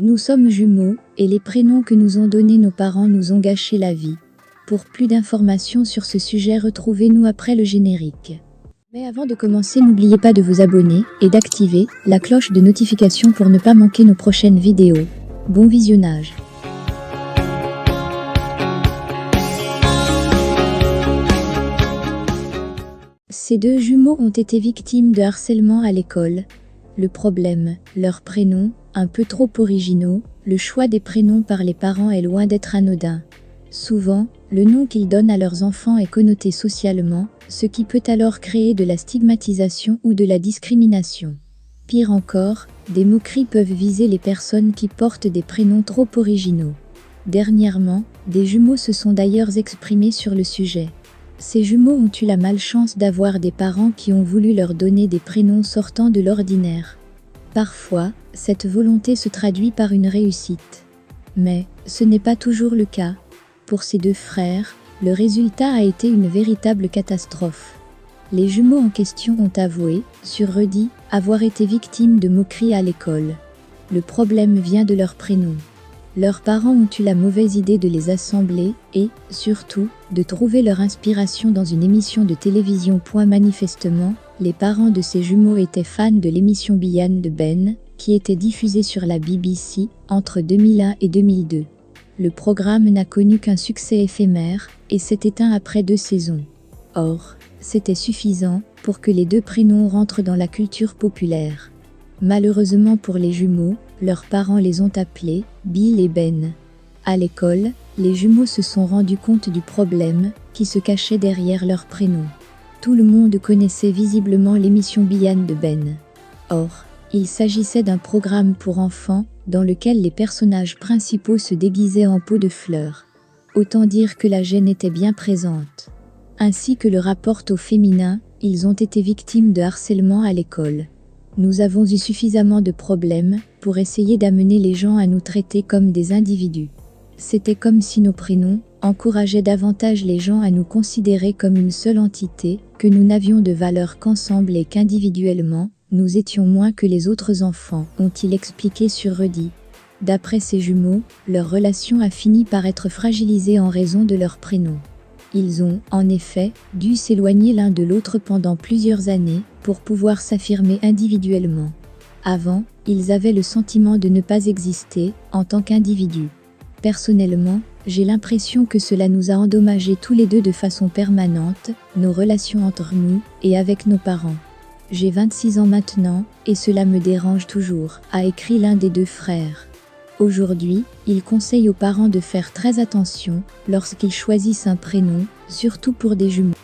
Nous sommes jumeaux, et les prénoms que nous ont donnés nos parents nous ont gâché la vie. Pour plus d'informations sur ce sujet, retrouvez-nous après le générique. Mais avant de commencer, n'oubliez pas de vous abonner et d'activer la cloche de notification pour ne pas manquer nos prochaines vidéos. Bon visionnage. Ces deux jumeaux ont été victimes de harcèlement à l'école. Le problème, leurs prénoms, un peu trop originaux, le choix des prénoms par les parents est loin d'être anodin. Souvent, le nom qu'ils donnent à leurs enfants est connoté socialement, ce qui peut alors créer de la stigmatisation ou de la discrimination. Pire encore, des moqueries peuvent viser les personnes qui portent des prénoms trop originaux. Dernièrement, des jumeaux se sont d'ailleurs exprimés sur le sujet. Ces jumeaux ont eu la malchance d'avoir des parents qui ont voulu leur donner des prénoms sortant de l'ordinaire. Parfois, cette volonté se traduit par une réussite. Mais ce n'est pas toujours le cas. Pour ces deux frères, le résultat a été une véritable catastrophe. Les jumeaux en question ont avoué, sur redit, avoir été victimes de moqueries à l'école. Le problème vient de leurs prénoms. Leurs parents ont eu la mauvaise idée de les assembler et, surtout, de trouver leur inspiration dans une émission de télévision. Manifestement, les parents de ces jumeaux étaient fans de l'émission Bian de Ben, qui était diffusée sur la BBC entre 2001 et 2002. Le programme n'a connu qu'un succès éphémère et s'est éteint après 2 saisons. Or, c'était suffisant pour que les deux prénoms rentrent dans la culture populaire. Malheureusement pour les jumeaux, leurs parents les ont appelés Bill et Ben. À l'école, les jumeaux se sont rendus compte du problème qui se cachait derrière leurs prénoms. Tout le monde connaissait visiblement l'émission Bian de Ben. Or, il s'agissait d'un programme pour enfants dans lequel les personnages principaux se déguisaient en peau de fleurs. Autant dire que la gêne était bien présente. Ainsi que le rapporte au féminin, ils ont été victimes de harcèlement à l'école. Nous avons eu suffisamment de problèmes pour essayer d'amener les gens à nous traiter comme des individus. C'était comme si nos prénoms encourageaient davantage les gens à nous considérer comme une seule entité, que nous n'avions de valeur qu'ensemble et qu'individuellement, nous étions moins que les autres enfants, ont-ils expliqué sur redit. D'après ces jumeaux, leur relation a fini par être fragilisée en raison de leurs prénoms. Ils ont, en effet, dû s'éloigner l'un de l'autre pendant plusieurs années pour pouvoir s'affirmer individuellement. Avant, ils avaient le sentiment de ne pas exister en tant qu'individus. Personnellement, j'ai l'impression que cela nous a endommagés tous les deux de façon permanente, nos relations entre nous et avec nos parents. J'ai 26 ans maintenant, et cela me dérange toujours, a écrit l'un des deux frères. Aujourd'hui, il conseille aux parents de faire très attention lorsqu'ils choisissent un prénom, surtout pour des jumeaux.